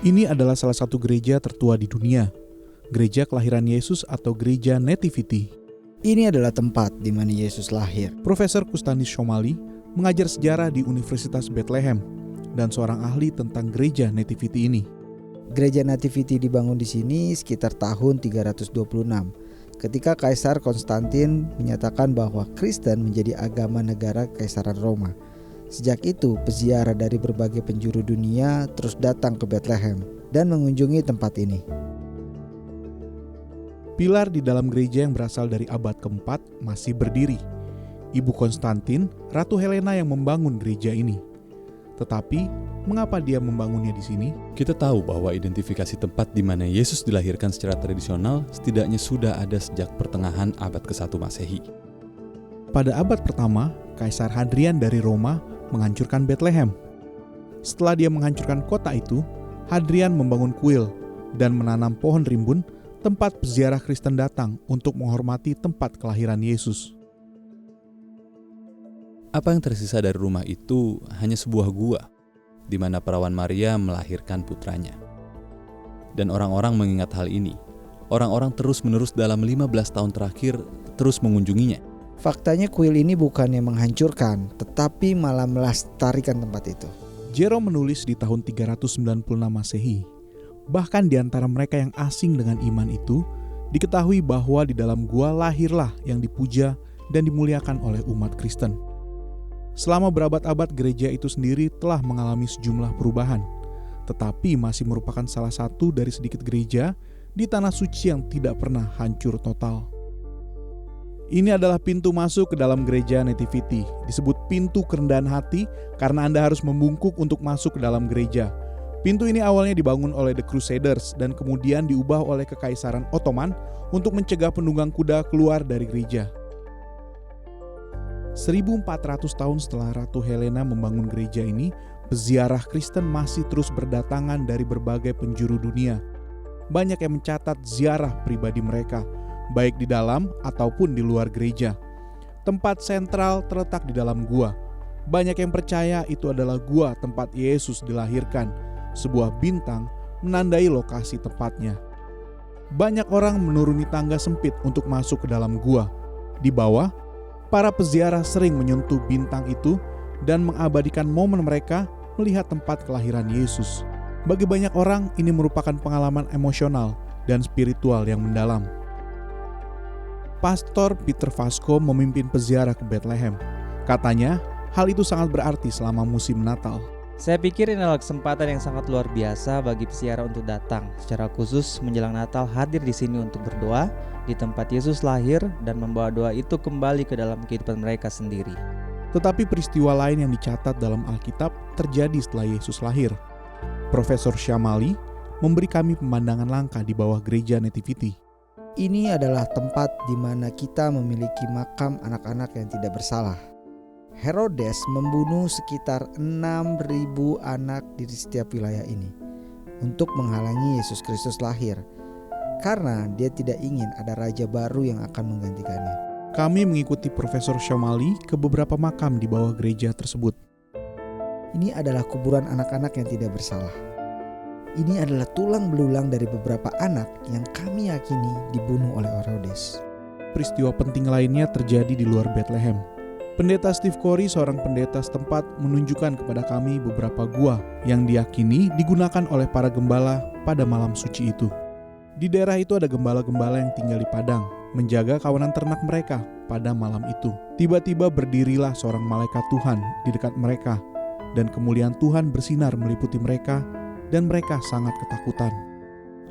Ini adalah salah satu gereja tertua di dunia, Gereja Kelahiran Yesus atau Gereja Nativity. Ini adalah tempat di mana Yesus lahir. Profesor Kustanis Shomali mengajar sejarah di Universitas Bethlehem dan seorang ahli tentang Gereja Nativity ini. Gereja Nativity dibangun di sini sekitar tahun 326, ketika Kaisar Konstantin menyatakan bahwa Kristen menjadi agama negara Kaisaran Roma. Sejak itu, peziarah dari berbagai penjuru dunia terus datang ke Bethlehem dan mengunjungi tempat ini. Pilar di dalam gereja yang berasal dari abad keempat masih berdiri. Ibu Konstantin, Ratu Helena yang membangun gereja ini. Tetapi, mengapa dia membangunnya di sini? Kita tahu bahwa identifikasi tempat di mana Yesus dilahirkan secara tradisional setidaknya sudah ada sejak pertengahan abad ke-1 Masehi. Pada abad pertama, Kaisar Hadrian dari Roma menghancurkan Bethlehem. Setelah dia menghancurkan kota itu, Hadrian membangun kuil dan menanam pohon rimbun, tempat peziarah Kristen datang untuk menghormati tempat kelahiran Yesus. Apa yang tersisa dari rumah itu hanya sebuah gua, di mana perawan Maria melahirkan putranya. Dan orang-orang mengingat hal ini. Orang-orang terus-menerus dalam 15 tahun terakhir terus mengunjunginya. Faktanya kuil ini bukannya menghancurkan, tetapi malah melestarikan tempat itu. Jerome menulis di tahun 396 Masehi. Bahkan di antara mereka yang asing dengan iman itu, diketahui bahwa di dalam gua lahirlah yang dipuja dan dimuliakan oleh umat Kristen. Selama berabad-abad gereja itu sendiri telah mengalami sejumlah perubahan, tetapi masih merupakan salah satu dari sedikit gereja di tanah suci yang tidak pernah hancur total. Ini adalah pintu masuk ke dalam gereja Nativity. Disebut pintu kerendahan hati karena Anda harus membungkuk untuk masuk ke dalam gereja. Pintu ini awalnya dibangun oleh The Crusaders dan kemudian diubah oleh Kekaisaran Ottoman untuk mencegah penunggang kuda keluar dari gereja. 1400 tahun setelah Ratu Helena membangun gereja ini, peziarah Kristen masih terus berdatangan dari berbagai penjuru dunia. Banyak yang mencatat ziarah pribadi mereka, baik di dalam ataupun di luar gereja. Tempat sentral terletak di dalam gua. Banyak yang percaya itu adalah gua tempat Yesus dilahirkan. Sebuah bintang menandai lokasi tepatnya. Banyak orang menuruni tangga sempit untuk masuk ke dalam gua. Di bawah, para peziarah sering menyentuh bintang itu dan mengabadikan momen mereka melihat tempat kelahiran Yesus. Bagi banyak orang, ini merupakan pengalaman emosional dan spiritual yang mendalam. Pastor Peter Vasco memimpin peziarah ke Bethlehem. Katanya, hal itu sangat berarti selama musim Natal. Saya pikir ini adalah kesempatan yang sangat luar biasa bagi peziarah untuk datang, secara khusus menjelang Natal hadir di sini untuk berdoa di tempat Yesus lahir dan membawa doa itu kembali ke dalam kehidupan mereka sendiri. Tetapi peristiwa lain yang dicatat dalam Alkitab terjadi setelah Yesus lahir. Profesor Shomali memberi kami pemandangan langka di bawah gereja Nativity. Ini adalah tempat di mana kita memiliki makam anak-anak yang tidak bersalah. Herodes membunuh sekitar 6.000 anak di setiap wilayah ini untuk menghalangi Yesus Kristus lahir, karena dia tidak ingin ada raja baru yang akan menggantikannya. Kami mengikuti Profesor Shomali ke beberapa makam di bawah gereja tersebut. Ini adalah kuburan anak-anak yang tidak bersalah. Ini adalah tulang belulang dari beberapa anak yang kami yakini dibunuh oleh Herodes. Peristiwa penting lainnya terjadi di luar Bethlehem. Pendeta Steve Corey, seorang pendeta setempat, menunjukkan kepada kami beberapa gua yang diyakini digunakan oleh para gembala pada malam suci itu. Di daerah itu ada gembala-gembala yang tinggal di padang, menjaga kawanan ternak mereka pada malam itu. Tiba-tiba berdirilah seorang malaikat Tuhan di dekat mereka, dan kemuliaan Tuhan bersinar meliputi mereka, dan mereka sangat ketakutan.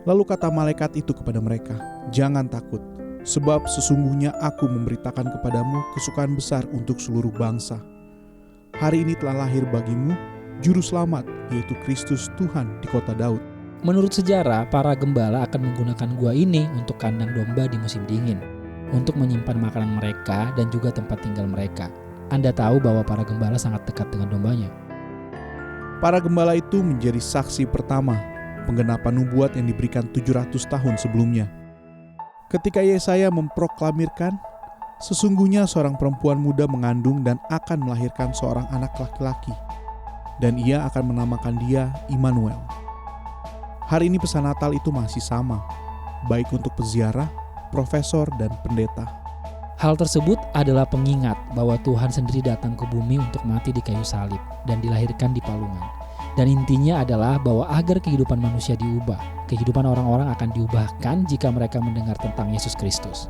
Lalu kata malaikat itu kepada mereka, "Jangan takut, sebab sesungguhnya aku memberitakan kepadamu kesukaan besar untuk seluruh bangsa. Hari ini telah lahir bagimu Juru Selamat, yaitu Kristus Tuhan di kota Daud." Menurut sejarah, para gembala akan menggunakan gua ini untuk kandang domba di musim dingin, untuk menyimpan makanan mereka dan juga tempat tinggal mereka. Anda tahu bahwa para gembala sangat dekat dengan dombanya. Para gembala itu menjadi saksi pertama penggenapan nubuat yang diberikan 700 tahun sebelumnya. Ketika Yesaya memproklamirkan, sesungguhnya seorang perempuan muda mengandung dan akan melahirkan seorang anak laki-laki, dan ia akan menamakan dia Immanuel. Hari ini pesan Natal itu masih sama, baik untuk peziarah, profesor, dan pendeta. Hal tersebut adalah pengingat bahwa Tuhan sendiri datang ke bumi untuk mati di kayu salib dan dilahirkan di palungan. Dan intinya adalah bahwa agar kehidupan manusia diubah, kehidupan orang-orang akan diubahkan jika mereka mendengar tentang Yesus Kristus.